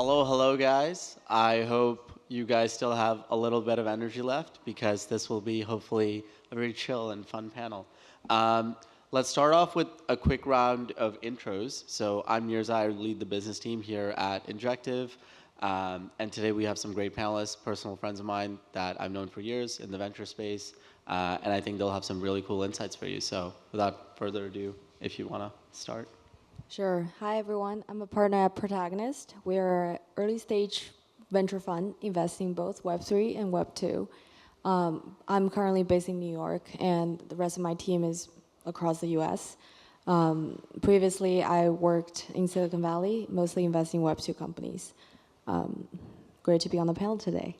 Hello, guys. I hope you guys still have a little bit of energy left because this will be hopefully a very chill and fun panel. Um, let's start off with a quick round of intros. So I'm Mirza, I lead the business team here at Injective. And today we have some great panelists, personal friends of mine that I've known for years in the venture space. And I think they'll have some really cool insights for you. So without further ado, if you want to start. Sure. Hi, everyone. I'm a partner at Protagonist. We're an early stage venture fund investing both Web3 and Web2. I'm currently based in New York, and the rest of my team is across the US. Previously, I worked in Silicon Valley, mostly investing in Web2 companies. Great to be on the panel today.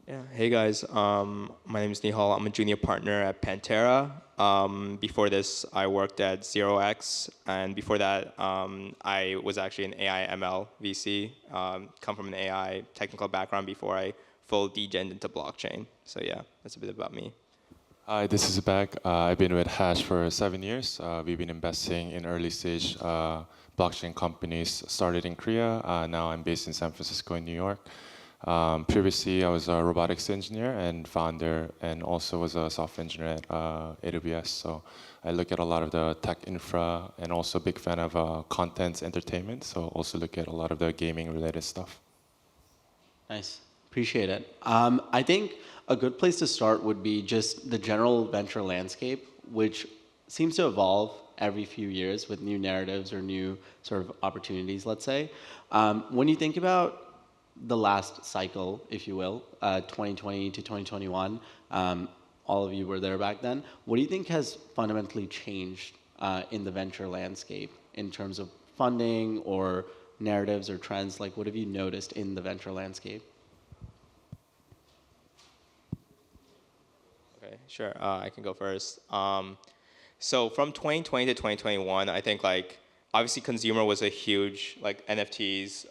Yeah. Hey guys, my name is Nihal. I'm a junior partner at Pantera. Before this, I worked at 0x, and before that, I was actually an AI ML VC. Come from an AI technical background before I full degened into blockchain. So yeah, that's a bit about me. Hi, this is Baek. I've been with Hash for 7 years. We've been investing in early stage blockchain companies. Started in Korea. Now I'm based in San Francisco and New York. Previously, I was a robotics engineer and founder, and also was a software engineer at AWS. So I look at a lot of the tech infra, and also a big fan of content entertainment. So also look at a lot of the gaming related stuff. Nice. Appreciate it. I think a good place to start would be just the general venture landscape, which seems to evolve every few years with new narratives or new sort of opportunities, let's say. When you think about the last cycle, if you will, 2020 to 2021, all of you were there back then. What do you think has fundamentally changed in the venture landscape in terms of funding or narratives or trends? Like, what have you noticed in the venture landscape? Okay, sure. I can go first. So from 2020 to 2021, I think like obviously consumer was a huge like NFTs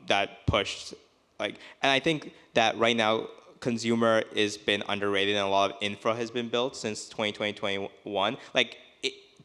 that pushed like, and I think that right now consumer has been underrated and a lot of infra has been built since 2020, 2021. Like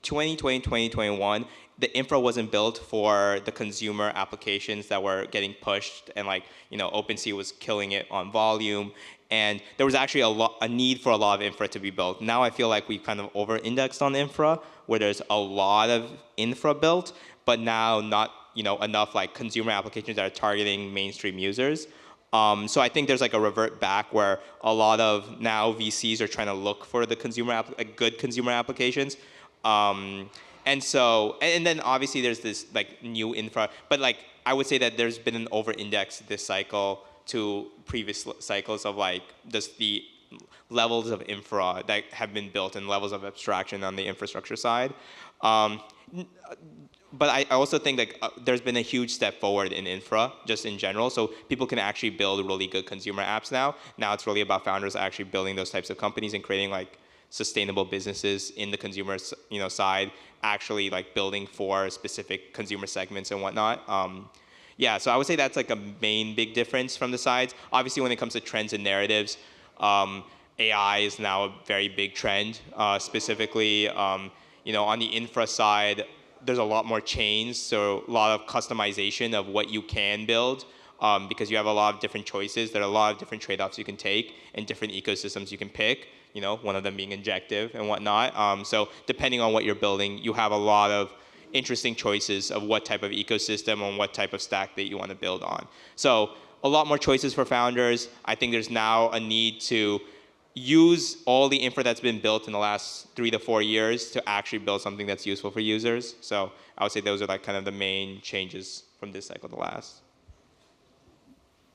2020, 2021, the infra wasn't built for the consumer applications that were getting pushed, and like, you know, OpenSea was killing it on volume, and there was actually a need for a lot of infra to be built. Now I feel like we've kind of over-indexed on infra, where there's a lot of infra built, but now not, you know, enough like consumer applications that are targeting mainstream users. So I think there's like a revert back where a lot of now VCs are trying to look for the consumer good consumer applications. And so, and then obviously there's this like new infra, but like I would say that there's been an over-index this cycle to previous cycles of like just the levels of infra that have been built and levels of abstraction on the infrastructure side. But I also think like there's been a huge step forward in infra just in general. So people can actually build really good consumer apps now. Now it's really about founders actually building those types of companies and creating like sustainable businesses in the consumer, you know, side, actually like building for specific consumer segments and whatnot. Yeah, so I would say that's like a main big difference from the sides. Obviously, when it comes to trends and narratives, AI is now a very big trend. Specifically, you know, on the infra side, there's a lot more chains, so a lot of customization of what you can build, because you have a lot of different choices. There are a lot of different trade-offs you can take and different ecosystems you can pick. You know, one of them being Injective and whatnot. So depending on what you're building, you have a lot of interesting choices of what type of ecosystem and what type of stack that you want to build on. So a lot more choices for founders. I think there's now a need to use all the infra that's been built in the last 3 to 4 years to actually build something that's useful for users. So I would say those are like kind of the main changes from this cycle to last.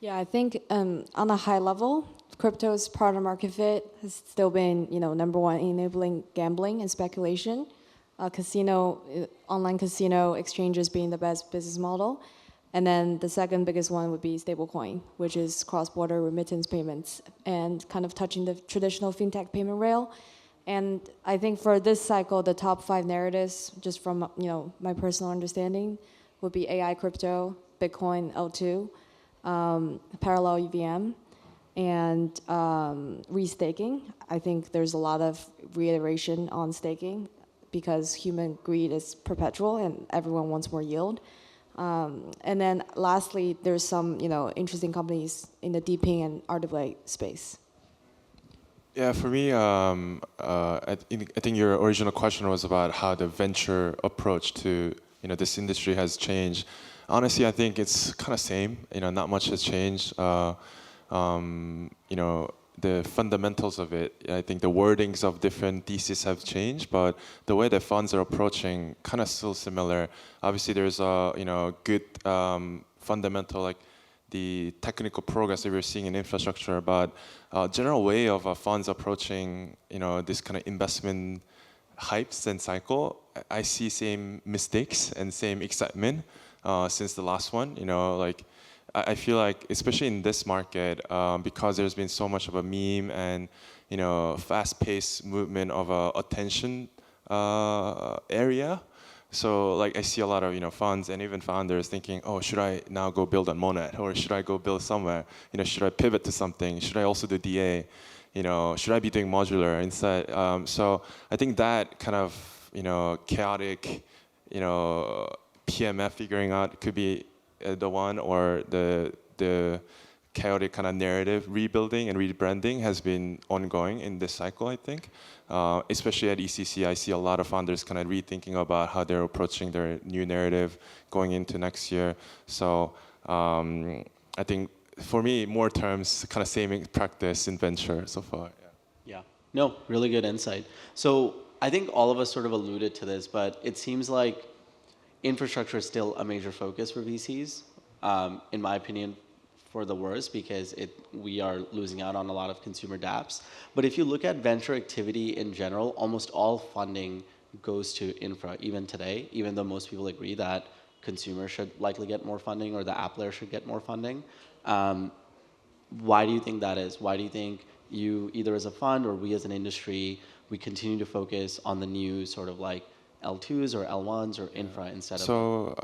Yeah, I think on a high level, crypto's product market fit has still been, you know, number one, enabling gambling and speculation. Online casino exchanges being the best business model. And then the second biggest one would be stablecoin, which is cross-border remittance payments and kind of touching the traditional fintech payment rail. And I think for this cycle, the top 5 narratives, just from, you know, my personal understanding, would be AI crypto, Bitcoin L2, parallel EVM, and restaking. I think there's a lot of reiteration on staking because human greed is perpetual and everyone wants more yield. And then lastly, there's some interesting companies in the DeepIn and RWA space. Yeah, for me, I think your original question was about how the venture approach to this industry has changed. Honestly, I think it's kind of same. Not much has changed. The fundamentals of it, I think the wordings of different theses have changed, but the way the funds are approaching kind of still similar. Obviously, there's a good fundamental, like the technical progress that we're seeing in infrastructure, but general way of funds approaching this kind of investment hypes and cycle, I see same mistakes and same excitement since the last one. Like I feel like, especially in this market, because there's been so much of a meme and fast-paced movement of attention area. So like I see a lot of funds and even founders thinking, oh, should I now go build on Monet, or should I go build somewhere? Should I pivot to something? Should I also do DA? Should I be doing modular instead? So I think that kind of chaotic PMF figuring out could be the one, or the chaotic kind of narrative rebuilding and rebranding has been ongoing in this cycle, I think. Especially at ECC, I see a lot of founders kind of rethinking about how they're approaching their new narrative going into next year. So I think for me, more terms, kind of same practice in venture so far. Yeah, no, really good insight. So I think all of us sort of alluded to this, but it seems like infrastructure is still a major focus for VCs, in my opinion, for the worse, because we are losing out on a lot of consumer dApps. But if you look at venture activity in general, almost all funding goes to infra, even today, even though most people agree that consumers should likely get more funding or the app layer should get more funding. Why do you think that is? Why do you think you, either as a fund or we as an industry, we continue to focus on the new sort of like L2s or L1s or infra instead of... So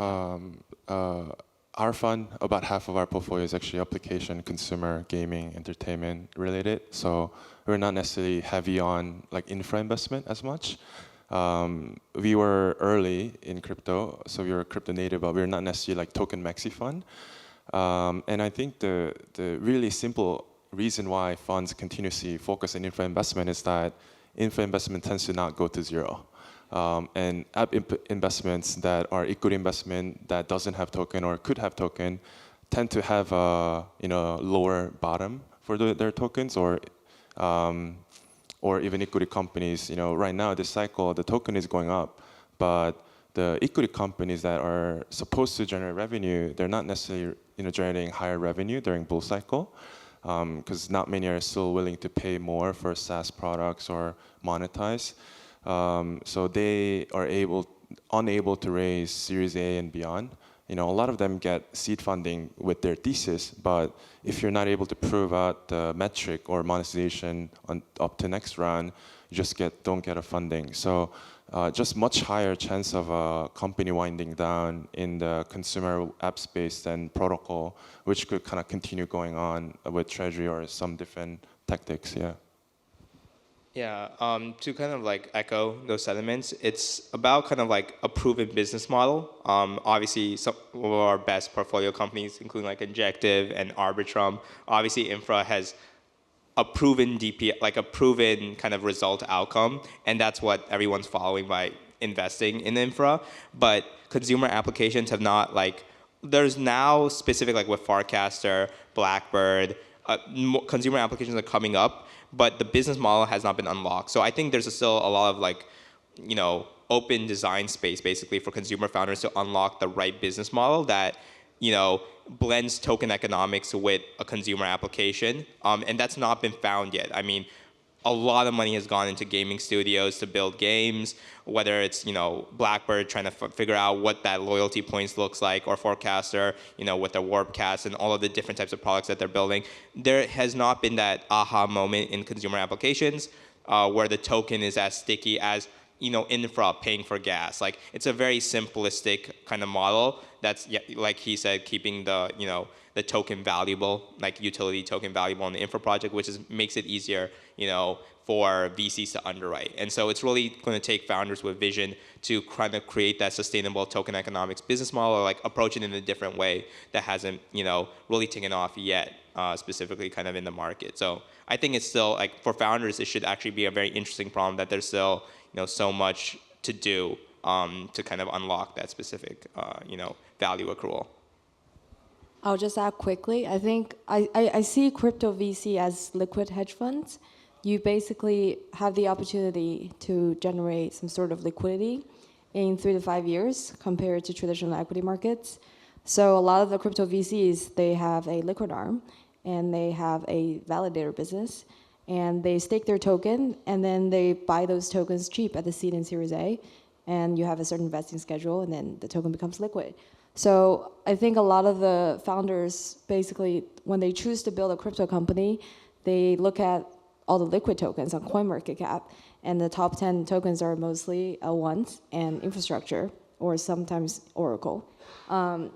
our fund, about half of our portfolio is actually application, consumer, gaming, entertainment related. So we're not necessarily heavy on like infra investment as much. We were early in crypto, so we were crypto native, but we're not necessarily like token maxi fund. And I think the really simple reason why funds continuously focus on infra investment is that infra investment tends to not go to zero. And app investments that are equity investment that doesn't have token or could have token tend to have a lower bottom for their tokens, or even equity companies. Right now this cycle the token is going up, but the equity companies that are supposed to generate revenue, they're not necessarily generating higher revenue during bull cycle, because not many are still willing to pay more for SaaS products or monetize. So they are unable to raise Series A and beyond. A lot of them get seed funding with their thesis, but if you're not able to prove out the metric or monetization up to next round, you just don't get a funding. So just much higher chance of a company winding down in the consumer app space than protocol, which could kind of continue going on with treasury or some different tactics. Yeah, to kind of like echo those sentiments, it's about kind of like a proven business model. Obviously, some of our best portfolio companies, including like Injective and Arbitrum, obviously Infra has a proven DP, like a proven kind of result outcome, and that's what everyone's following by investing in Infra. But consumer applications have not there's now specific like with Farcaster, Blackbird, consumer applications are coming up, but the business model has not been unlocked. So I think there's still a lot of open design space basically for consumer founders to unlock the right business model that, blends token economics with a consumer application. And that's not been found yet. I mean, a lot of money has gone into gaming studios to build games, whether it's, Blackbird trying to figure out what that loyalty points looks like, or Forecaster, with their Warpcast and all of the different types of products that they're building. There has not been that aha moment in consumer applications where the token is as sticky as, infra paying for gas. Like, it's a very simplistic kind of model that's, like he said, keeping the token valuable, like utility token valuable on the infra project, which makes it easier, for VCs to underwrite. And so it's really going to take founders with vision to kind of create that sustainable token economics business model, or like approach it in a different way that hasn't, really taken off yet, specifically kind of in the market. So I think it's still, like, for founders, it should actually be a very interesting problem that there's still, so much to do to kind of unlock that specific, value accrual. I'll just add quickly. I think I see crypto VC as liquid hedge funds. You basically have the opportunity to generate some sort of liquidity in 3 to 5 years compared to traditional equity markets. So a lot of the crypto VCs, they have a liquid arm and they have a validator business, and they stake their token and then they buy those tokens cheap at the seed and Series A, and you have a certain vesting schedule, and then the token becomes liquid. So I think a lot of the founders, basically, when they choose to build a crypto company, they look at all the liquid tokens on CoinMarketCap, and the top 10 tokens are mostly L1s and infrastructure, or sometimes Oracle.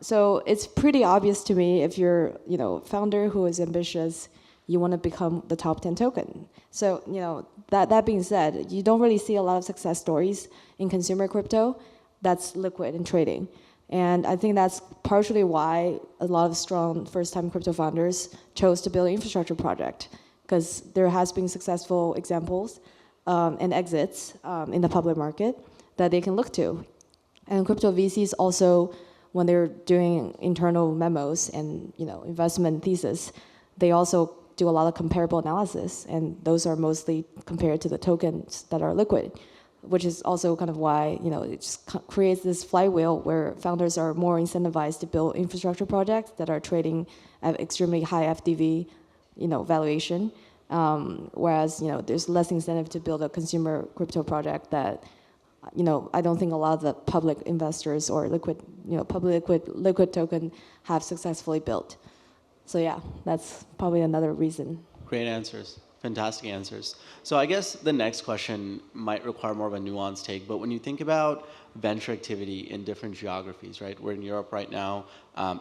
So it's pretty obvious to me, if you're founder who is ambitious, you want to become the top 10 token. So that being said, you don't really see a lot of success stories in consumer crypto that's liquid and trading. And I think that's partially why a lot of strong first-time crypto founders chose to build an infrastructure project, because there has been successful examples and exits in the public market that they can look to. And crypto VCs also, when they're doing internal memos and investment thesis, they also do a lot of comparable analysis, and those are mostly compared to the tokens that are liquid, which is also kind of why it just creates this flywheel where founders are more incentivized to build infrastructure projects that are trading at extremely high FDV, valuation, whereas there's less incentive to build a consumer crypto project that I don't think a lot of the public investors or liquid token have successfully built. So yeah, that's probably another reason. Great answers. Fantastic answers. So I guess the next question might require more of a nuanced take, but when you think about venture activity in different geographies, right? We're in Europe right now.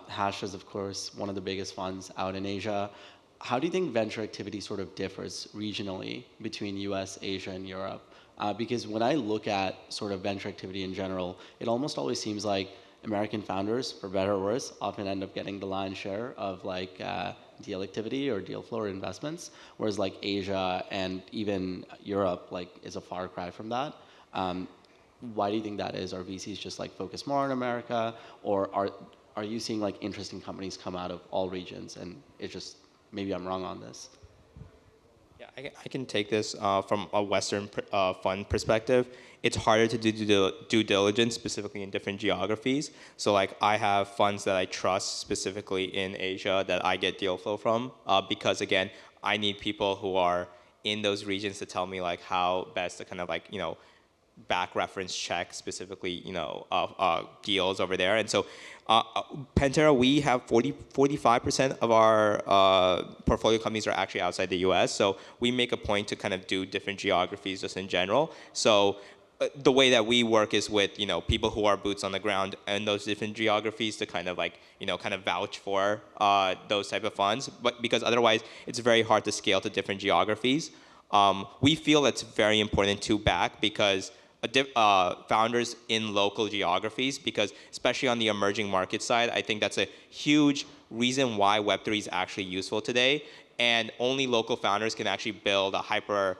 Hash is, of course, one of the biggest funds out in Asia. How do you think venture activity sort of differs regionally between US, Asia, and Europe? Because when I look at sort of venture activity in general, it almost always seems like American founders, for better or worse, often end up getting the lion's share of deal activity or deal flow or investments, whereas Asia and even Europe is a far cry from that. Why do you think that is? Are VCs just focused more on America, or are you seeing interesting companies come out of all regions? And it's just, maybe I'm wrong on this. Yeah, I can take this from a Western fund perspective. It's harder to do due diligence, specifically in different geographies. So I have funds that I trust specifically in Asia that I get deal flow from, because again, I need people who are in those regions to tell me how best to kind of back reference check specifically deals over there. And so Pantera, we have 45% of our portfolio companies are actually outside the US. So we make a point to kind of do different geographies just in general. So the way that we work is with people who are boots on the ground in those different geographies to kind of kind of vouch for those type of funds. But because otherwise it's very hard to scale to different geographies. We feel it's very important to back because founders in local geographies, because especially on the emerging market side, I think that's a huge reason why Web3 is actually useful today. And only local founders can actually build a hyper,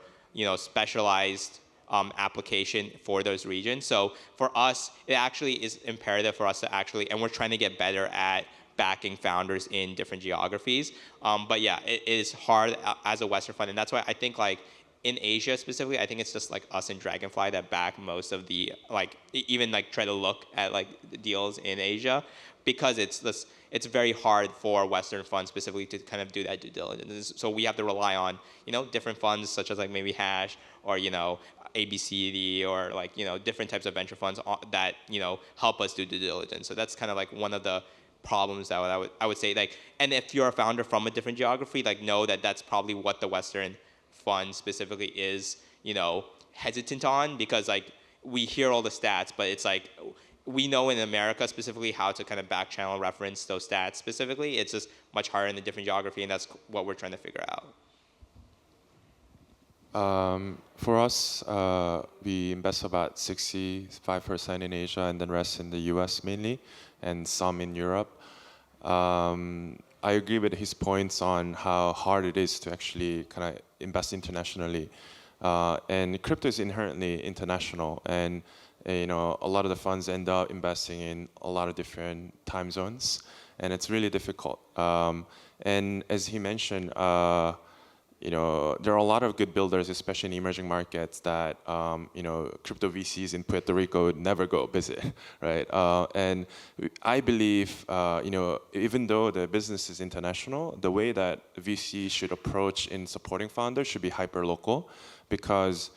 specialized application for those regions. So for us, it actually is imperative for us to actually, and we're trying to get better at backing founders in different geographies. But yeah, it is hard as a Western fund, and that's why I think in Asia specifically, I think it's just us and Dragonfly that back most of the even try to look at the deals in Asia, because it's very hard for Western funds specifically to kind of do that due diligence. So we have to rely on different funds such as maybe Hash or ABCD or different types of venture funds that help us do due diligence. So that's kind of one of the problems that I would say and if you're a founder from a different geography, know that that's probably what the Western fund specifically is hesitant on, because we hear all the stats, but it's we know in America specifically how to kind of back channel reference those stats specifically. It's just much harder in a different geography, and that's what we're trying to figure out. For us, we invest about 65% in Asia and then rest in the US mainly, and some in Europe. I agree with his points on how hard it is to actually kind of invest internationally. And crypto is inherently international, and a lot of the funds end up investing in a lot of different time zones, and it's really difficult. And as he mentioned, there are a lot of good builders, especially in emerging markets, that crypto VCs in Puerto Rico would never go visit, right? And I believe, even though the business is international, the way that VC should approach in supporting founders should be hyper local, because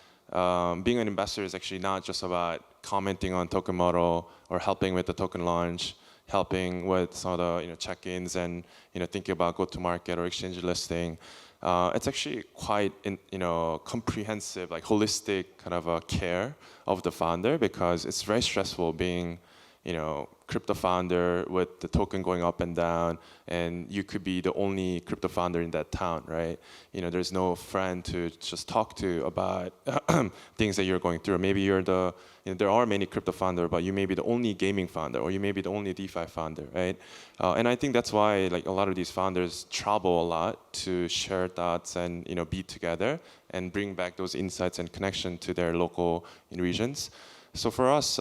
being an investor is actually not just about commenting on token model or helping with the token launch, helping with some of the check-ins and thinking about go-to-market or exchange listing. It's actually quite comprehensive, like holistic kind of a care of the founder, because it's very stressful being crypto founder with the token going up and down, and you could be the only crypto founder in that town, right? There's no friend to just talk to about things that you're going through. Maybe you're there are many crypto founders, but you may be the only gaming founder, or you may be the only DeFi founder, right? And I think that's why like a lot of these founders travel a lot to share thoughts and be together and bring back those insights and connection to their local regions. So for us,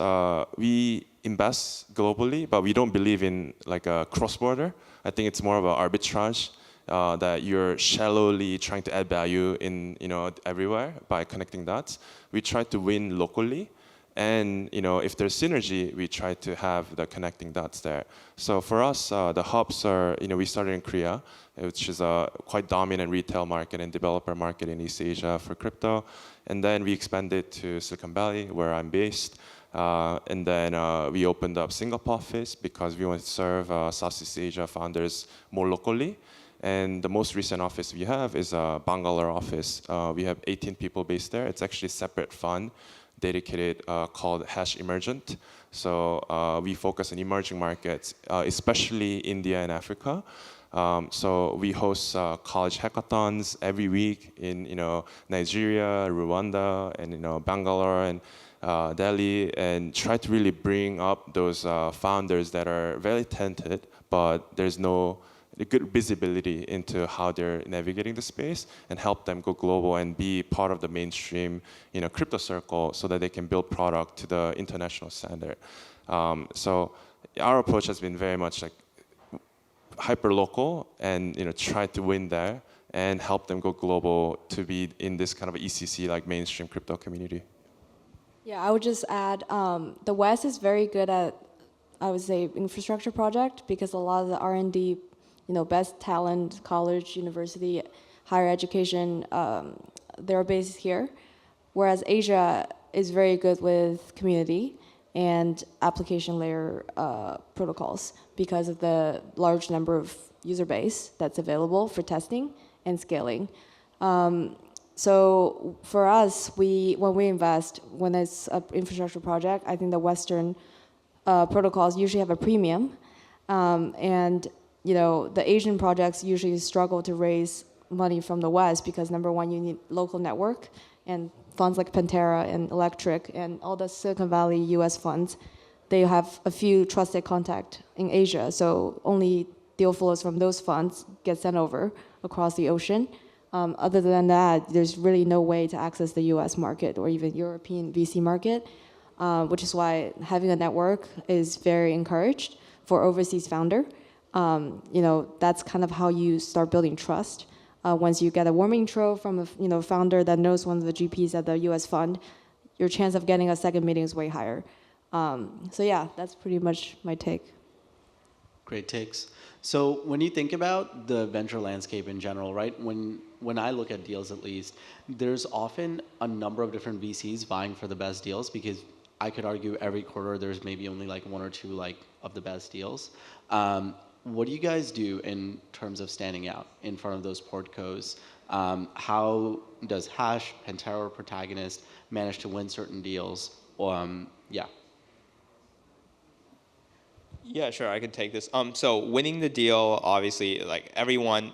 we invest globally, but we don't believe in like a cross-border. I think it's more of an arbitrage that you're shallowly trying to add value in everywhere by connecting dots. We try to win locally, and if there's synergy, we try to have the connecting dots there. So for us, the hubs are we started in Korea, which is a quite dominant retail market and developer market in East Asia for crypto. And then we expanded to Silicon Valley, where I'm based. And then we opened up Singapore office because we want to serve Southeast Asia founders more locally. And the most recent office we have is a Bangalore office. We have 18 people based there. It's actually a separate fund dedicated called Hash Emergent. So we focus on emerging markets, especially India and Africa. So we host college hackathons every week in Nigeria, Rwanda, and Bangalore and Delhi, and try to really bring up those founders that are very talented, but there's no good visibility into how they're navigating the space, and help them go global and be part of the mainstream crypto circle, so that they can build product to the international standard. So our approach has been very much like hyper local, and try to win there and help them go global to be in this kind of ECC like mainstream crypto community. Yeah, I would just add, the West is very good at, I would say, infrastructure project, because a lot of the R&D, best talent, college, university, higher education, they're based here. Whereas Asia is very good with community and application layer protocols, because of the large number of user base that's available for testing and scaling. So for us, when we invest, when it's an infrastructure project, I think the Western protocols usually have a premium. And the Asian projects usually struggle to raise money from the West, because number one, you need local network, and funds like Pantera and Electric and all the Silicon Valley US funds, they have a few trusted contact in Asia. So only deal flows from those funds get sent over across the ocean. Other than that, there's really no way to access the US market or even European VC market, which is why having a network is very encouraged for overseas founder. That's kind of how you start building trust. Once you get a warm intro from a founder that knows one of the GPs at the US fund, your chance of getting a second meeting is way higher. So yeah, that's pretty much my take. Great takes. So when you think about the venture landscape in general, right? When I look at deals, at least, there's often a number of different VCs vying for the best deals, because I could argue every quarter there's maybe only like one or two of the best deals. What do you guys do in terms of standing out in front of those portcos? How does Hash, Pantera, or Protagonist manage to win certain deals? Yeah. Yeah, sure, I can take this. So winning the deal, obviously, like everyone,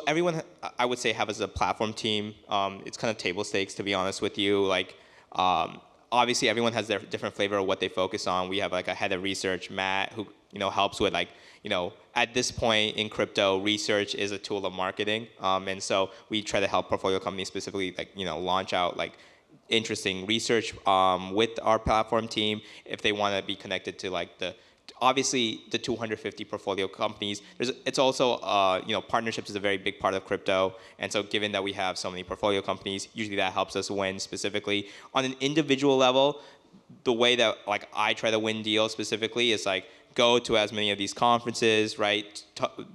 everyone, I would say, have as a platform team. It's kind of table stakes, to be honest with you. Like, obviously, everyone has their different flavor of what they focus on. We have like a head of research, Matt, who helps with like, at this point in crypto, research is a tool of marketing, and so we try to help portfolio companies specifically like launch out like interesting research with our platform team if they want to be connected to like obviously the 250 portfolio companies. It's also partnerships is a very big part of crypto, and so given that we have so many portfolio companies, usually that helps us win specifically on an individual level. The way that like I try to win deals specifically is like go to as many of these conferences, right?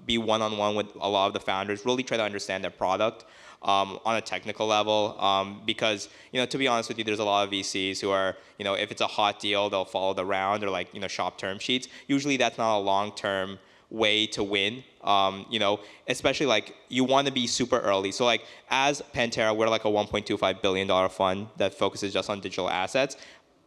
Be one-on-one with a lot of the founders, really try to understand their product on a technical level, because to be honest with you, there's a lot of VCs who are if it's a hot deal, they'll follow the round or like shop term sheets. Usually that's not a long-term way to win, especially like you want to be super early. So like as Pantera, we're like a $1.25 billion fund that focuses just on digital assets.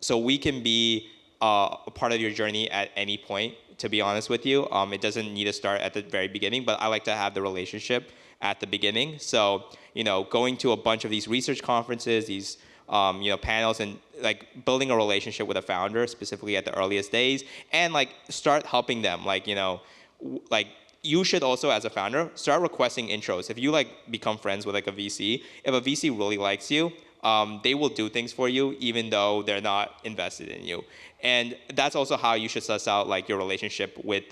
So we can be a part of your journey at any point, to be honest with you. It doesn't need to start at the very beginning, but I like to have the relationship at the beginning. So, going to a bunch of these research conferences, these, panels, and like building a relationship with a founder, specifically at the earliest days, and like start helping them. Like, like you should also, as a founder, start requesting intros. If you like become friends with like a VC, if a VC really likes you, they will do things for you even though they're not invested in you. And that's also how you should suss out like your relationship with,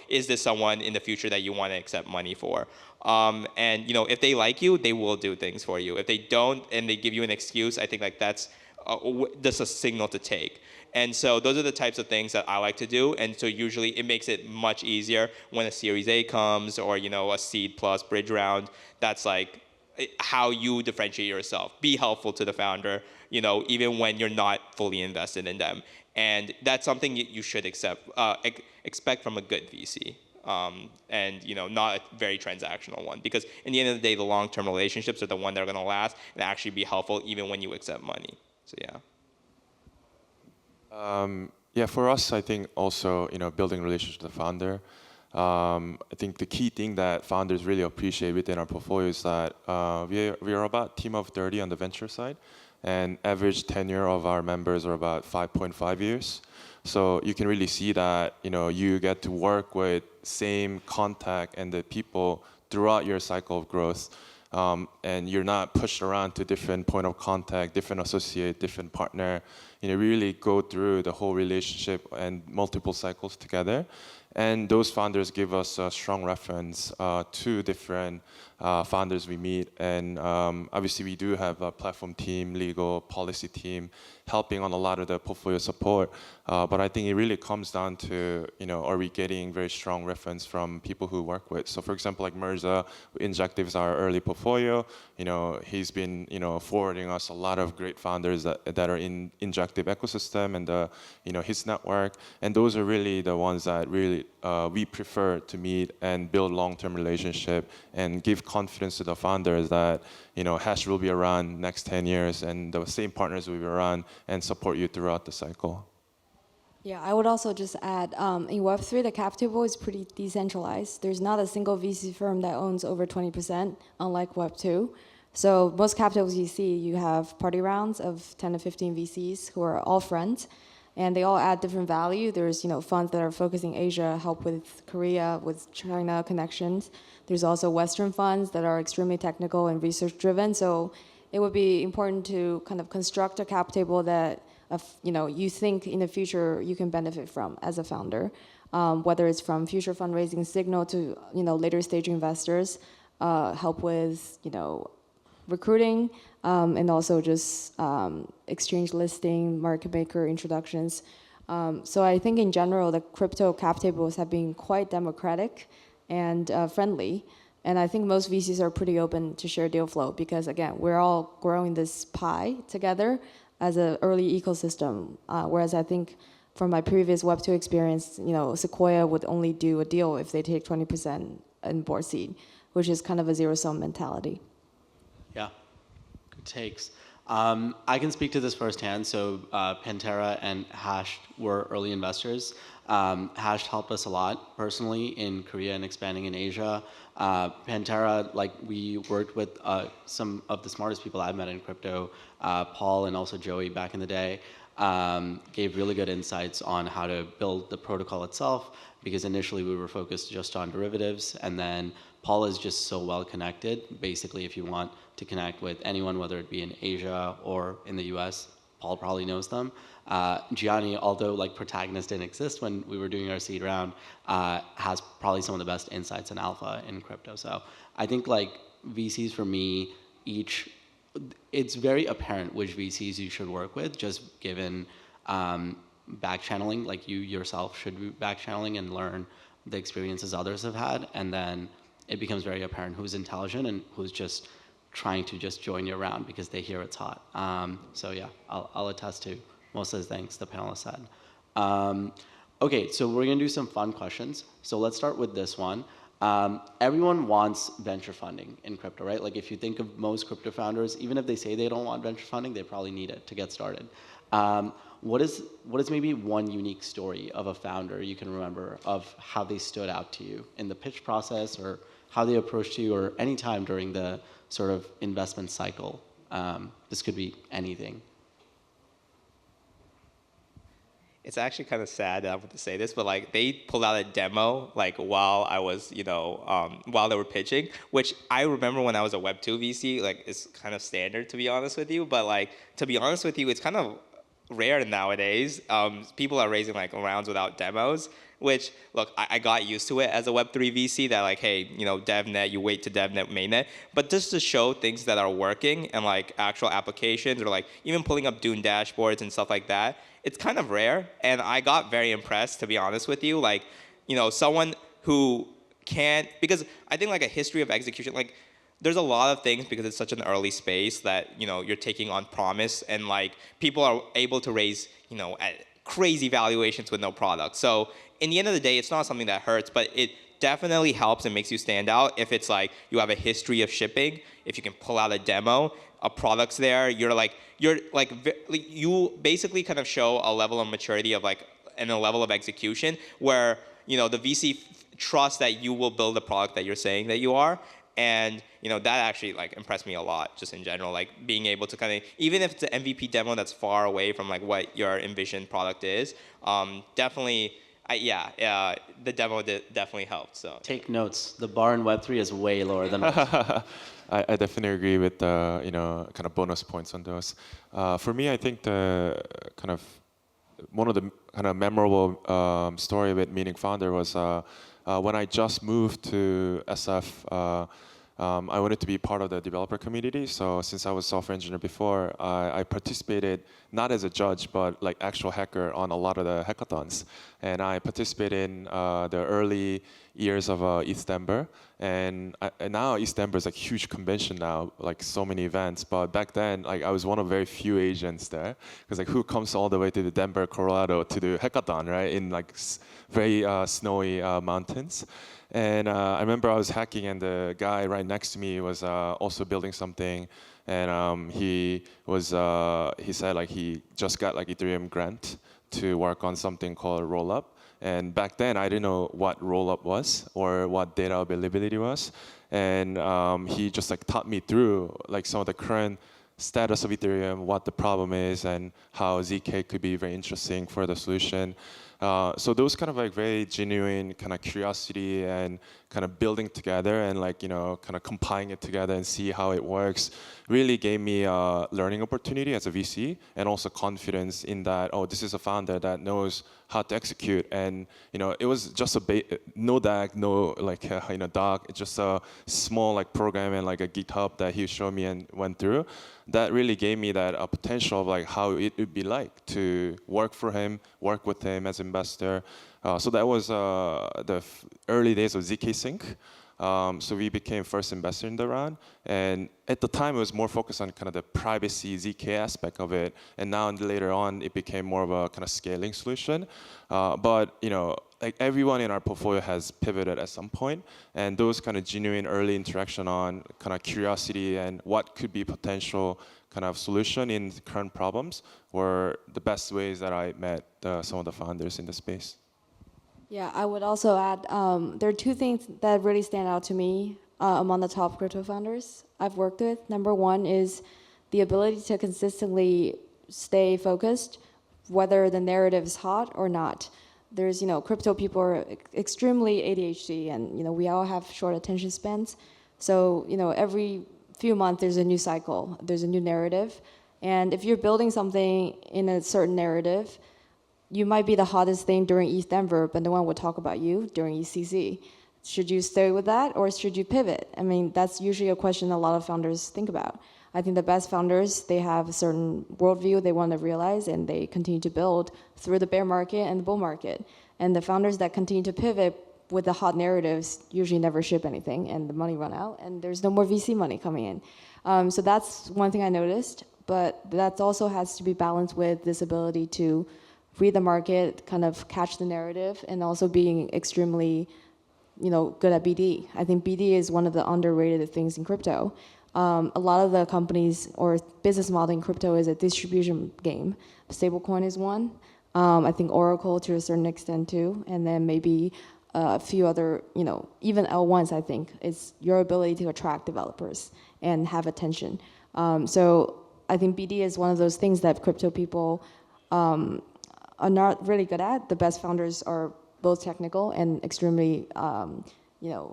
is this someone in the future that you want to accept money for? And if they like you, they will do things for you. If they don't and they give you an excuse, I think like that's a signal to take. And so those are the types of things that I like to do. And so usually it makes it much easier when a Series A comes or, a seed plus bridge round. That's like how you differentiate yourself. Be helpful to the founder, even when you're not fully invested in them. And that's something you should expect from a good VC. And not a very transactional one, because in the end of the day, the long-term relationships are the one that are going to last and actually be helpful even when you accept money. So yeah. Yeah, for us, I think also building relationships with the founder. I think the key thing that founders really appreciate within our portfolio is that we are about a team of 30 on the venture side, and average tenure of our members are about 5.5 years. So you can really see that you get to work with same contact and the people throughout your cycle of growth, and you're not pushed around to different point of contact, different associate, different partner. Really go through the whole relationship and multiple cycles together. And those founders give us a strong reference to different founders we meet. And obviously we do have a platform team, legal, policy team, helping on a lot of the portfolio support. But I think it really comes down to, are we getting very strong reference from people who work with? So for example, like Mirza, Injective is our early portfolio. He's been, forwarding us a lot of great founders that are in Injective ecosystem and his network. And those are really the ones that really we prefer to meet and build long-term relationship and give confidence to the founders that Hash will be around next 10 years and the same partners will be around and support you throughout the cycle. Yeah, I would also just add, in Web3, the cap table is pretty decentralized. There's not a single VC firm that owns over 20%, unlike Web2. So most cap tables you see, you have party rounds of 10 to 15 VCs who are all friends, and they all add different value. There's funds that are focusing Asia, help with Korea, with China connections. There's also Western funds that are extremely technical and research driven. So it would be important to kind of construct a cap table that you think in the future you can benefit from as a founder, whether it's from future fundraising signal to later stage investors, help with recruiting, and also just exchange listing, market maker introductions. So I think in general, the crypto cap tables have been quite democratic and friendly. And I think most VCs are pretty open to share deal flow because, again, we're all growing this pie together as an early ecosystem. Whereas I think from my previous Web2 experience, Sequoia would only do a deal if they take 20% in board seed, which is kind of a zero-sum mentality. Yeah, good takes. I can speak to this firsthand. So Pantera and Hash were early investors. Hash helped us a lot personally in Korea and expanding in Asia. Pantera, like we worked with some of the smartest people I've met in crypto, Paul and also Joey back in the day, gave really good insights on how to build the protocol itself, because initially we were focused just on derivatives, and then Paul is just so well connected. Basically, if you want to connect with anyone, whether it be in Asia or in the US, Paul probably knows them. Jiani, although like Protagonist didn't exist when we were doing our seed round, has probably some of the best insights in alpha in crypto. So I think like VCs for me, it's very apparent which VCs you should work with, just given back channeling. Like you yourself should be back channeling and learn the experiences others have had, and then it becomes very apparent who's intelligent and who's just trying to just join you around because they hear it's hot. So yeah, I'll attest to most of the things the panelists said. Okay, so we're gonna do some fun questions. So let's start with this one. Everyone wants venture funding in crypto, right? Like if you think of most crypto founders, even if they say they don't want venture funding, they probably need it to get started. What is maybe one unique story of a founder you can remember of how they stood out to you in the pitch process, or how they approached you, or any time during the sort of investment cycle? This could be anything. It's actually kind of sad that I'm going to say this, but like they pulled out a demo like while I was, while they were pitching, which I remember when I was a Web2 VC, like it's kind of standard to be honest with you. But like to be honest with you, it's kind of rare nowadays. People are raising like rounds without demos, which look, I got used to it as a Web3 VC that like, hey, DevNet, you wait to DevNet mainnet, but just to show things that are working and like actual applications, or like even pulling up Dune dashboards and stuff like that, it's kind of rare. And I got very impressed, to be honest with you, like, someone who can't, because I think like a history of execution, like there's a lot of things, because it's such an early space that, you're taking on promise, and like people are able to raise, at crazy valuations with no product. So in the end of the day, it's not something that hurts, but it definitely helps and makes you stand out if it's like you have a history of shipping. If you can pull out a demo, a product's there, you basically kind of show a level of maturity of like, and a level of execution where, the VC trusts that you will build the product that you're saying that you are. And that actually like impressed me a lot, just in general, like being able to kind of, even if it's an MVP demo that's far away from like what your envisioned product is, definitely, the demo definitely helped. So Take notes. The bar in Web3 is way lower than most. I definitely agree with the kind of bonus points on those. For me, I think the kind of one of the kind of memorable story with Meaning Founder was when I just moved to SF. I wanted to be part of the developer community. So since I was software engineer before, I participated not as a judge, but like actual hacker on a lot of the hackathons. And I participated in the early years of ETHDember. And now ETHDember is like a huge convention now, like so many events. But back then, like I was one of very few Asians there, because like who comes all the way to the Denver, Colorado to do hackathon, right? In like very snowy mountains. And I remember I was hacking, and the guy right next to me was also building something, and he said like he just got like Ethereum grant to work on something called Rollup. And back then I didn't know what Rollup was or what data availability was, and he just like taught me through like some of the current status of Ethereum, what the problem is, and how ZK could be very interesting for the solution. So those kind of like very genuine kind of curiosity and kind of building together and like, kind of compiling it together and see how it works really gave me a learning opportunity as a VC, and also confidence in that, oh, this is a founder that knows how to execute. And, it was just no DAG, no like, doc, it's just a small like program and like a GitHub that he showed me and went through. That really gave me that potential of like how it would be like to work for him, work with him as investor. So that was the early days of ZK Sync. So we became first investor in the round, and at the time it was more focused on kind of the privacy ZK aspect of it, and now later on it became more of a kind of scaling solution. But like everyone in our portfolio has pivoted at some point, and those kind of genuine early interaction on kind of curiosity and what could be potential kind of solution in current problems were the best ways that I met some of the founders in the space. Yeah, I would also add, there are two things that really stand out to me among the top crypto founders I've worked with. Number one is the ability to consistently stay focused, whether the narrative is hot or not. There's, crypto people are extremely ADHD, and, we all have short attention spans. So, every few months there's a new cycle, there's a new narrative. And if you're building something in a certain narrative, you might be the hottest thing during ETH Denver, but no one would talk about you during ECC. Should you stay with that, or should you pivot? I mean, that's usually a question a lot of founders think about. I think the best founders, they have a certain worldview they want to realize, and they continue to build through the bear market and the bull market. And the founders that continue to pivot with the hot narratives usually never ship anything, and the money run out, and there's no more VC money coming in. So that's one thing I noticed, but that also has to be balanced with this ability to read the market, kind of catch the narrative, and also being extremely, good at BD. I think BD is one of the underrated things in crypto. A lot of the companies or business model in crypto is a distribution game. Stablecoin is one. I think Oracle to a certain extent too, and then maybe a few other, even L1s. I think is your ability to attract developers and have attention. So I think BD is one of those things that crypto people are not really good at. The best founders are both technical and extremely,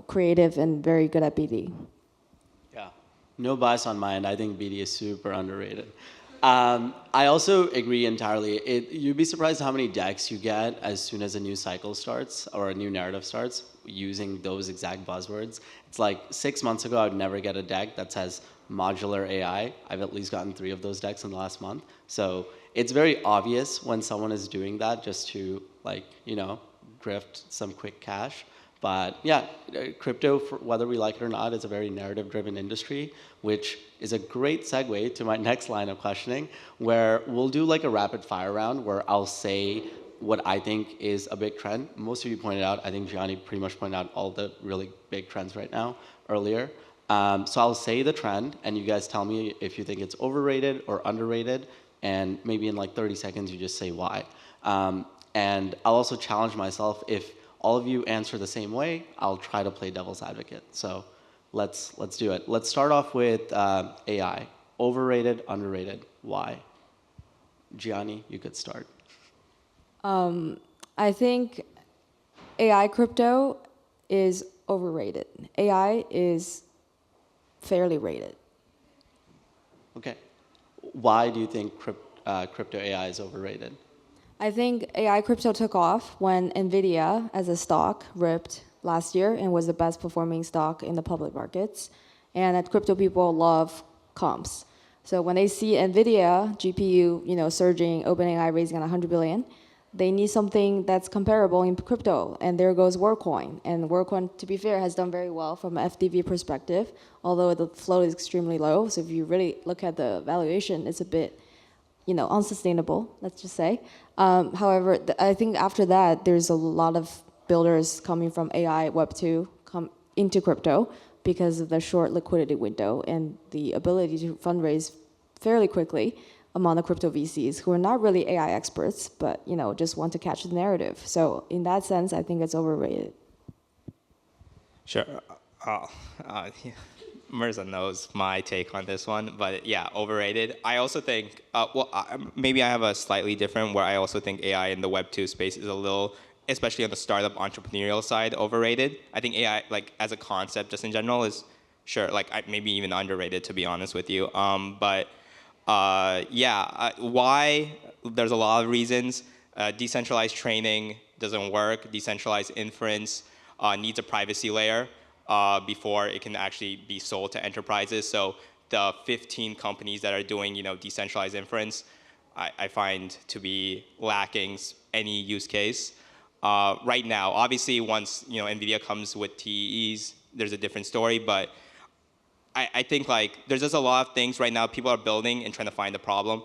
creative and very good at BD. Yeah, no bias on my end. I think BD is super underrated. I also agree entirely. You'd be surprised how many decks you get as soon as a new cycle starts or a new narrative starts using those exact buzzwords. It's like 6 months ago, I would never get a deck that says modular AI. I've at least gotten 3 of those decks in the last month. So it's very obvious when someone is doing that just to grift some quick cash. But yeah, crypto, whether we like it or not, is a very narrative-driven industry, which is a great segue to my next line of questioning, where we'll do like a rapid-fire round where I'll say what I think is a big trend. Most of you pointed out, I think Jiani pretty much pointed out all the really big trends right now earlier. So I'll say the trend, and you guys tell me if you think it's overrated or underrated, and maybe in like 30 seconds you just say why. And I'll also challenge myself, if all of you answer the same way, I'll try to play devil's advocate. So let's do it. Let's start off with AI. Overrated, underrated, why? Jiani, you could start. I think AI crypto is overrated. AI is fairly rated. Okay. Why do you think crypto AI is overrated? I think AI crypto took off when NVIDIA as a stock ripped last year and was the best performing stock in the public markets. And that crypto people love comps. So when they see NVIDIA GPU, surging, OpenAI raising at 100 billion, they need something that's comparable in crypto. And there goes Worldcoin. And Worldcoin, to be fair, has done very well from an FDV perspective, although the float is extremely low. So if you really look at the valuation, it's a bit unsustainable, let's just say. However, I think after that, there's a lot of builders coming from AI, Web2, come into crypto because of the short liquidity window and the ability to fundraise fairly quickly among the crypto VCs who are not really AI experts, but just want to catch the narrative. So in that sense, I think it's overrated. Sure. Mirza knows my take on this one, but yeah, overrated. I also think, maybe I have a slightly different, where I also think AI in the Web2 space is a little, especially on the startup entrepreneurial side, overrated. I think AI, like as a concept, just in general, is sure, maybe even underrated, to be honest with you. Why? There's a lot of reasons. Decentralized training doesn't work. Decentralized inference needs a privacy layer before it can actually be sold to enterprises. So the 15 companies that are doing, decentralized inference, I find to be lacking any use case right now. Obviously, once NVIDIA comes with TEEs, there's a different story. But I think there's just a lot of things right now people are building and trying to find the problem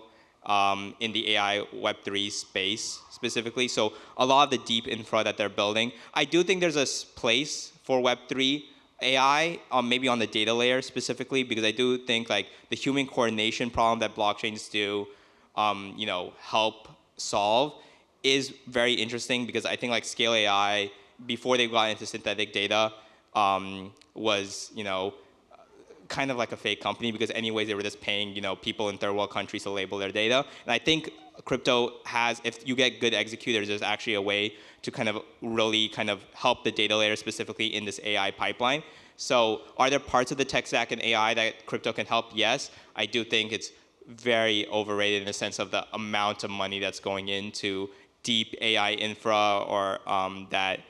in the AI Web3 space specifically. So a lot of the deep infra that they're building, I do think there's a place for Web3 AI, maybe on the data layer specifically, because I do think like the human coordination problem that blockchains do, help solve is very interesting, because I think like Scale AI, before they got into synthetic data, was, kind of like a fake company, because anyways they were just paying people in third world countries to label their data. And I think crypto has, if you get good executors, there's actually a way to kind of really kind of help the data layer specifically in this AI pipeline. So are there parts of the tech stack in AI that crypto can help? Yes. I do think it's very overrated in the sense of the amount of money that's going into deep AI infra, or that,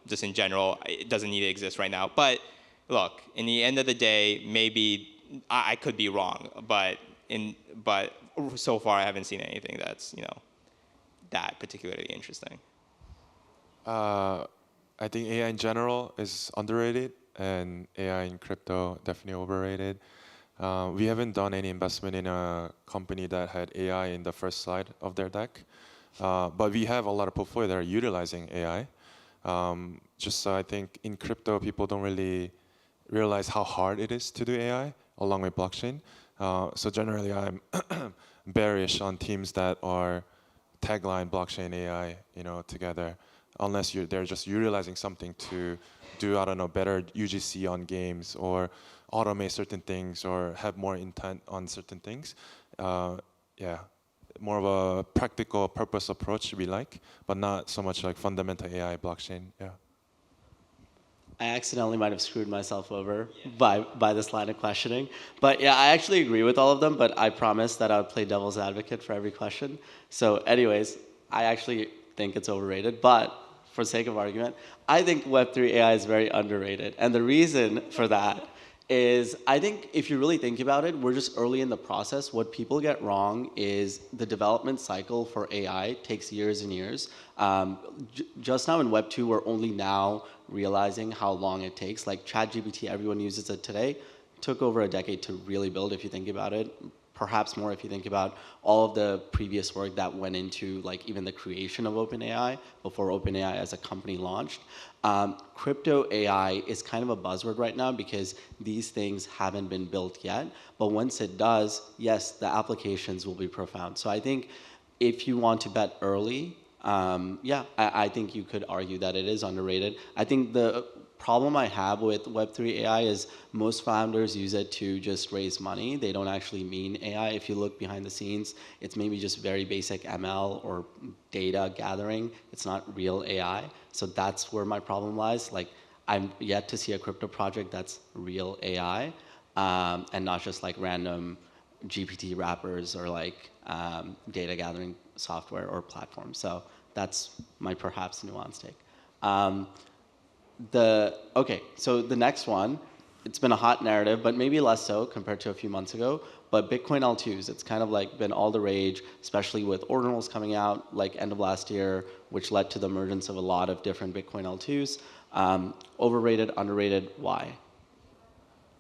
just in general, it doesn't need to exist right now. But look, in the end of the day, maybe I could be wrong, but so far I haven't seen anything that's that particularly interesting. I think AI in general is underrated, and AI in crypto definitely overrated. We haven't done any investment in a company that had AI in the first slide of their deck, but we have a lot of portfolio that are utilizing AI. I think in crypto, people don't really realize how hard it is to do AI along with blockchain. So generally, I'm bearish on teams that are tagline blockchain AI, together, unless they're just utilizing something to do, I don't know, better UGC on games, or automate certain things, or have more intent on certain things. More of a practical purpose approach we like, but not so much like fundamental AI blockchain. Yeah. I accidentally might have screwed myself over by this line of questioning. But yeah, I actually agree with all of them, but I promised that I would play devil's advocate for every question. So anyways, I actually think it's overrated, but for sake of argument, I think Web3 AI is very underrated. And the reason for that is, I think if you really think about it, we're just early in the process. What people get wrong is the development cycle for AI takes years and years. Just now in Web 2, we're only now realizing how long it takes. Like ChatGPT, everyone uses it today. Took over a decade to really build, if you think about it. Perhaps more if you think about all of the previous work that went into like even the creation of OpenAI before OpenAI as a company launched. Crypto AI is kind of a buzzword right now because these things haven't been built yet. But once it does, yes, the applications will be profound. So I think if you want to bet early, I think you could argue that it is underrated. I think the problem I have with Web3 AI is most founders use it to just raise money. They don't actually mean AI. If you look behind the scenes, it's maybe just very basic ML or data gathering. It's not real AI. So that's where my problem lies. Like, I'm yet to see a crypto project that's real AI, and not just like random GPT wrappers or like data gathering software or platform. So that's my perhaps nuanced take. So the next one, it's been a hot narrative, but maybe less so compared to a few months ago. But Bitcoin L2s, it's kind of like been all the rage, especially with ordinals coming out like end of last year, which led to the emergence of a lot of different Bitcoin L2s. Overrated, underrated, why?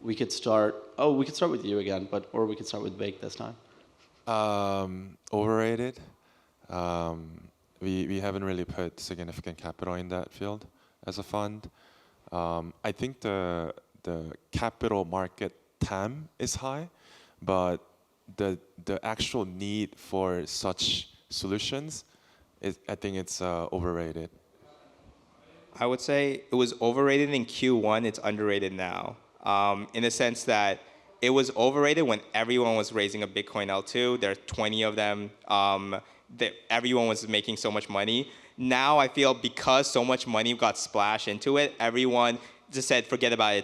We could start with you again, or we could start with Baek this time. Overrated. We haven't really put significant capital in that field as a fund. I think the capital market TAM is high, but the actual need for such solutions I think it's overrated. I would say it was overrated in Q1. It's underrated now, in the sense that it was overrated when everyone was raising a Bitcoin L2. There are 20 of them. Everyone was making so much money. Now I feel because so much money got splashed into it, everyone just said, forget about it.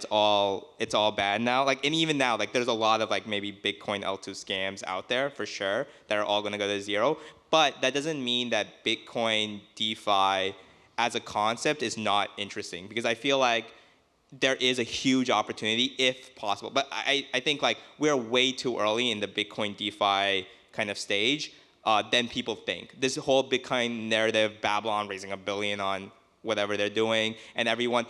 It's all bad now. Like, and even now, like, there's a lot of like maybe Bitcoin L2 scams out there for sure that are all gonna go to zero. But that doesn't mean that Bitcoin DeFi as a concept is not interesting, because I feel like there is a huge opportunity if possible. But I think like we're way too early in the Bitcoin DeFi kind of stage than people think. This whole Bitcoin narrative, Babylon raising $1 billion on whatever they're doing, and everyone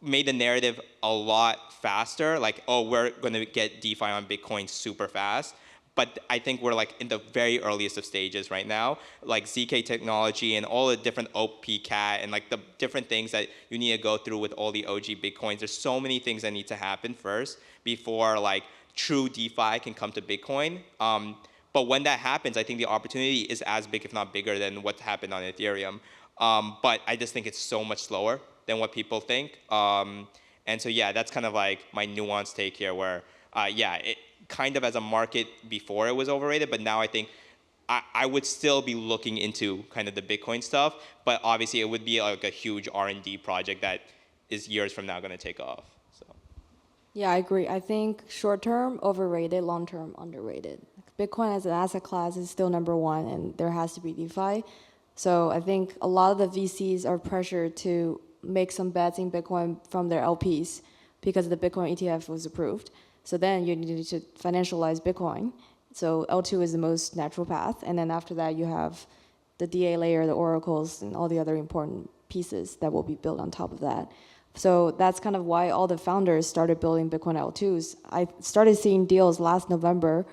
made the narrative a lot faster. Like, oh, we're going to get DeFi on Bitcoin super fast. but I think we're like in the very earliest of stages right now. Like ZK technology and all the different opaque and like the different things that you need to go through with all the OG Bitcoins. There's so many things that need to happen first before like true DeFi can come to Bitcoin. But when that happens, I think the opportunity is as big, if not bigger, than what happened on Ethereum. But I just think it's so much slower than what people think. And so, yeah, that's kind of like my nuanced take here where, yeah, it kind of as a market before it was overrated, but now I think I would still be looking into kind of the Bitcoin stuff, but obviously it would be like a huge R&D project that is years from now going to take off. So. Yeah, I agree. I think short term, overrated, long term, underrated. Bitcoin as an asset class is still number one, and there has to be DeFi. So I think a lot of the VCs are pressured to make some bets in Bitcoin from their LPs because the Bitcoin ETF was approved. So then you need to financialize Bitcoin. So L2 is the most natural path. And then after that, you have the DA layer, the oracles, and all the other important pieces that will be built on top of that. So that's kind of why all the founders started building Bitcoin L2s. I started seeing deals last November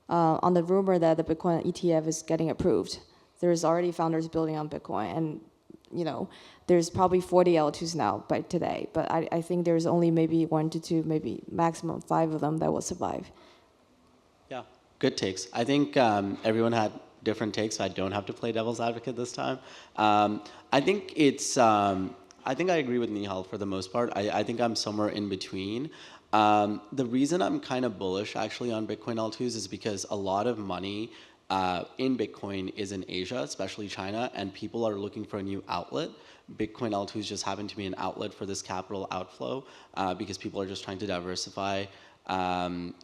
on the rumor that the Bitcoin ETF is getting approved. There's already founders building on Bitcoin, and there's probably 40 L2s now by today. But I think there's only maybe 1 to 2, maybe maximum 5 of them that will survive. Yeah, good takes. I think everyone had different takes, so I don't have to play devil's advocate this time. I think it's. I think I agree with Nihal for the most part. I think I'm somewhere in between. The reason I'm kind of bullish actually on Bitcoin L2s is because a lot of money in Bitcoin is in Asia, especially China, and people are looking for a new outlet. Bitcoin L2s just happen to be an outlet for this capital outflow because people are just trying to diversify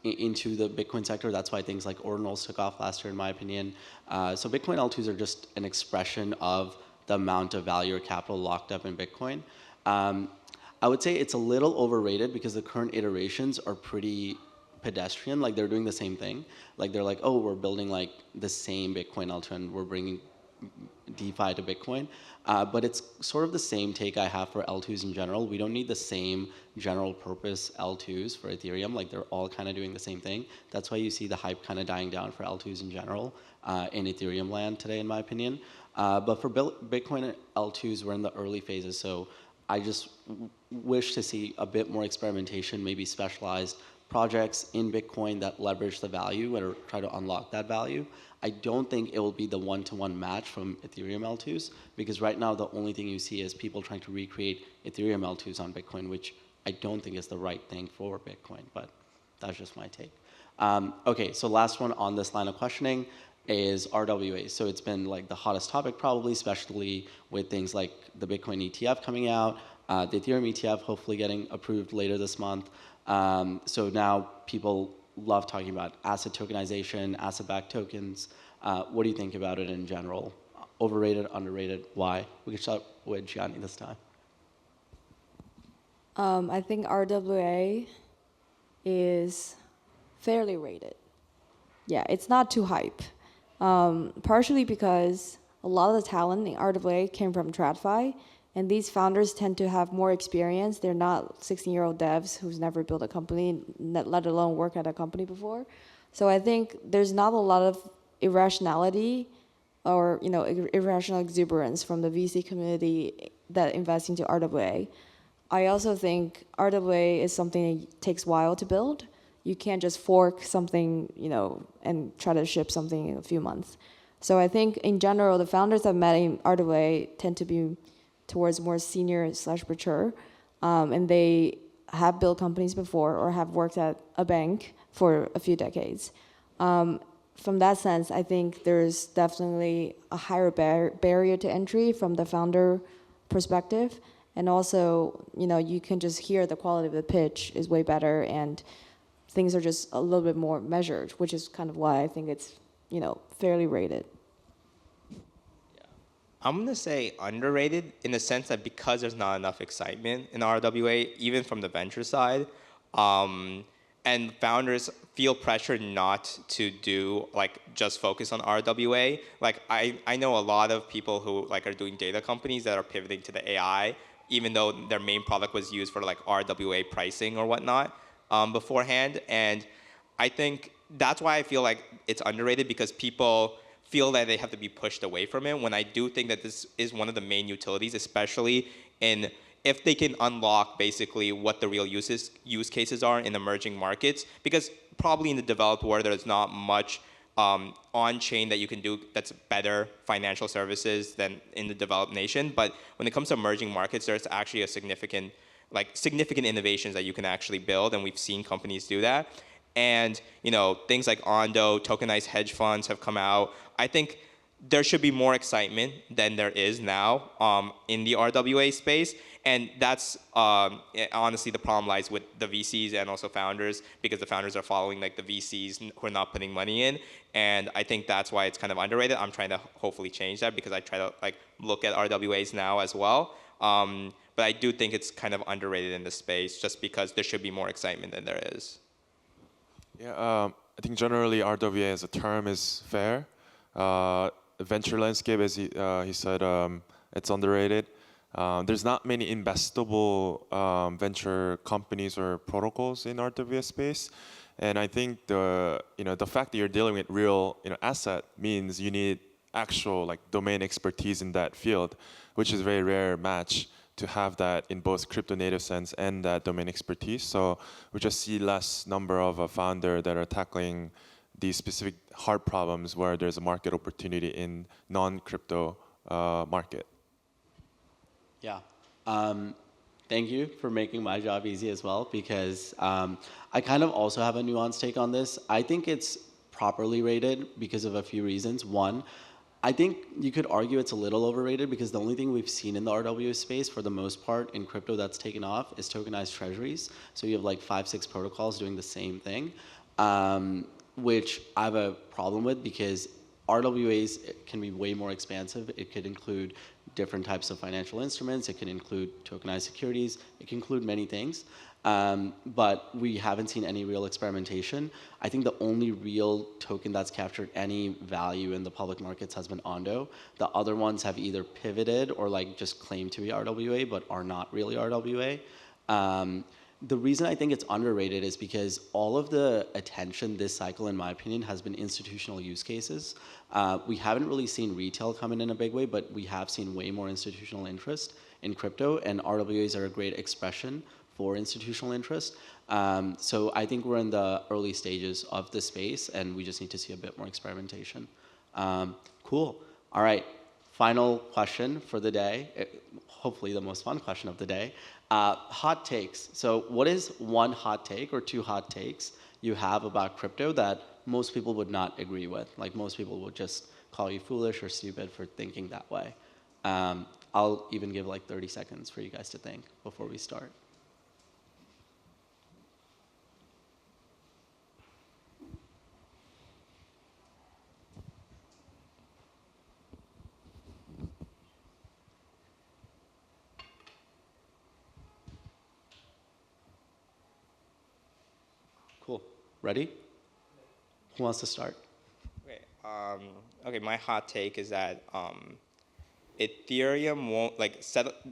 into the Bitcoin sector. That's why things like ordinals took off last year, in my opinion. So Bitcoin L2s are just an expression of the amount of value or capital locked up in Bitcoin. I would say it's a little overrated because the current iterations are pretty pedestrian. Like they're doing the same thing. Like they're like, oh, we're building like the same Bitcoin L2 and we're bringing DeFi to Bitcoin. But it's sort of the same take I have for L2s in general. We don't need the same general purpose L2s for Ethereum. Like they're all kind of doing the same thing. That's why you see the hype kind of dying down for L2s in general in Ethereum land today, in my opinion. But for Bitcoin L2s, we're in the early phases. So I just wish to see a bit more experimentation, maybe specialized projects in Bitcoin that leverage the value or try to unlock that value. I don't think it will be the one-to-one match from Ethereum L2s because right now the only thing you see is people trying to recreate Ethereum L2s on Bitcoin, which I don't think is the right thing for Bitcoin, but that's just my take. Okay, so last one on this line of questioning is RWA. So it's been like the hottest topic probably, especially with things like the Bitcoin ETF coming out, the Ethereum ETF hopefully getting approved later this month. So now people love talking about asset tokenization, asset-backed tokens. What do you think about it in general? Overrated, underrated, why? We can start with Jiani this time. I think RWA is fairly rated. Yeah, it's not too hype. Partially because a lot of the talent in RWA came from TradFi, and these founders tend to have more experience. They're not 16-year-old devs who's never built a company, let alone work at a company before. So I think there's not a lot of irrationality or irrational exuberance from the VC community that invests into RWA. I also think RWA is something that takes a while to build. You can't just fork something, and try to ship something in a few months. So I think in general, the founders that met in RWA tend to be towards more senior/mature, and they have built companies before or have worked at a bank for a few decades. From that sense, I think there's definitely a higher barrier to entry from the founder perspective, and also, you can just hear the quality of the pitch is way better, and things are just a little bit more measured, which is kind of why I think it's, fairly rated. I'm going to say underrated in the sense that because there's not enough excitement in RWA, even from the venture side, and founders feel pressure not to do, just focus on RWA. I know a lot of people who, are doing data companies that are pivoting to the AI, even though their main product was used for, RWA pricing or whatnot beforehand. And I think that's why I feel like it's underrated, because people feel that they have to be pushed away from it, when I do think that this is one of the main utilities, especially in if they can unlock basically what the real use cases are in emerging markets, because probably in the developed world there's not much on-chain that you can do that's better financial services than in the developed nation. But when it comes to emerging markets, there's actually a significant innovations that you can actually build, and we've seen companies do that. And things like Ondo, tokenized hedge funds have come out. I think there should be more excitement than there is now in the RWA space. And that's honestly the problem lies with the VCs and also founders, because the founders are following like the VCs who are not putting money in. And I think that's why it's kind of underrated. I'm trying to hopefully change that, because I try to like look at RWAs now as well. But I do think it's kind of underrated in the space, just because there should be more excitement than there is. Yeah, I think generally RWA as a term is fair. The venture landscape, as he said, it's underrated. There's not many investable venture companies or protocols in RWA space, and I think the fact that you're dealing with real asset means you need actual like domain expertise in that field, which is a very rare match to have that in both crypto native sense and that domain expertise. So we just see less number of founders that are tackling these specific hard problems where there's a market opportunity in non-crypto market. Yeah. Thank you for making my job easy as well, because I kind of also have a nuanced take on this. I think it's properly rated because of a few reasons. One, I think you could argue it's a little overrated, because the only thing we've seen in the RWA space for the most part in crypto that's taken off is tokenized treasuries. So you have like 5-6 protocols doing the same thing, which I have a problem with, because RWAs can be way more expansive. It could include different types of financial instruments. It can include tokenized securities. It can include many things. But we haven't seen any real experimentation. I think the only real token that's captured any value in the public markets has been Ondo. The other ones have either pivoted or like just claim to be RWA, but are not really RWA. The reason I think it's underrated is because all of the attention this cycle, in my opinion, has been institutional use cases. We haven't really seen retail come in a big way, but we have seen way more institutional interest in crypto, and RWAs are a great expression for institutional interest. So I think we're in the early stages of the space, and we just need to see a bit more experimentation. Cool. All right. Final question for the day. Hopefully the most fun question of the day. Hot takes. So what is one hot take or two hot takes you have about crypto that most people would not agree with? Like most people would just call you foolish or stupid for thinking that way. I'll even give like 30 seconds for you guys to think before we start. Cool. Ready? Who wants to start? Okay. Okay. My hot take is that Ethereum won't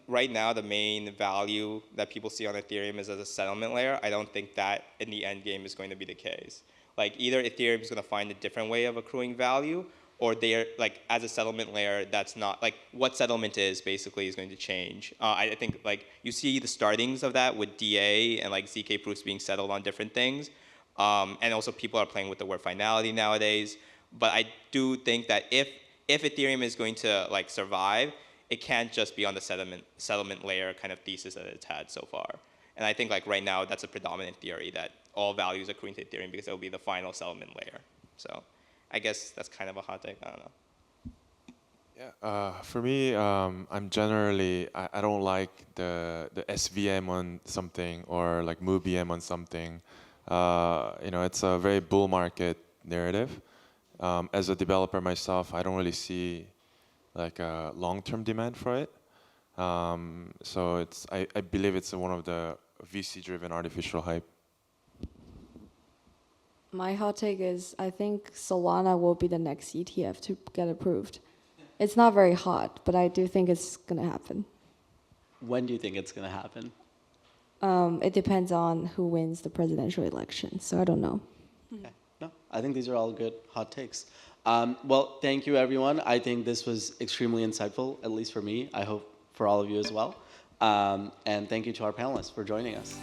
right now. The main value that people see on Ethereum is as a settlement layer. I don't think that in the end game is going to be the case. Like either Ethereum is going to find a different way of accruing value, or they're like as a settlement layer that's not like what settlement is basically is going to change. I think like you see the startings of that with DA and like ZK proofs being settled on different things. And also people are playing with the word finality nowadays. But I do think that if Ethereum is going to like survive, it can't just be on the settlement layer kind of thesis that it's had so far. And I think like right now that's a predominant theory that all values are accruing to Ethereum because it will be the final settlement layer. So I guess that's kind of a hot take. I don't know. Yeah, for me, I'm generally I don't like the SVM on something or like MoveVM on something. It's a very bull market narrative. As a developer myself, I don't really see like a long-term demand for it. So I believe it's one of the VC-driven artificial hype. My hot take is I think Solana will be the next ETF to get approved. It's not very hot, but I do think it's going to happen. When do you think it's going to happen? It depends on who wins the presidential election, so I don't know. Okay. No, I think these are all good hot takes. Well, thank you, everyone. I think this was extremely insightful, at least for me. I hope for all of you as well. And thank you to our panelists for joining us.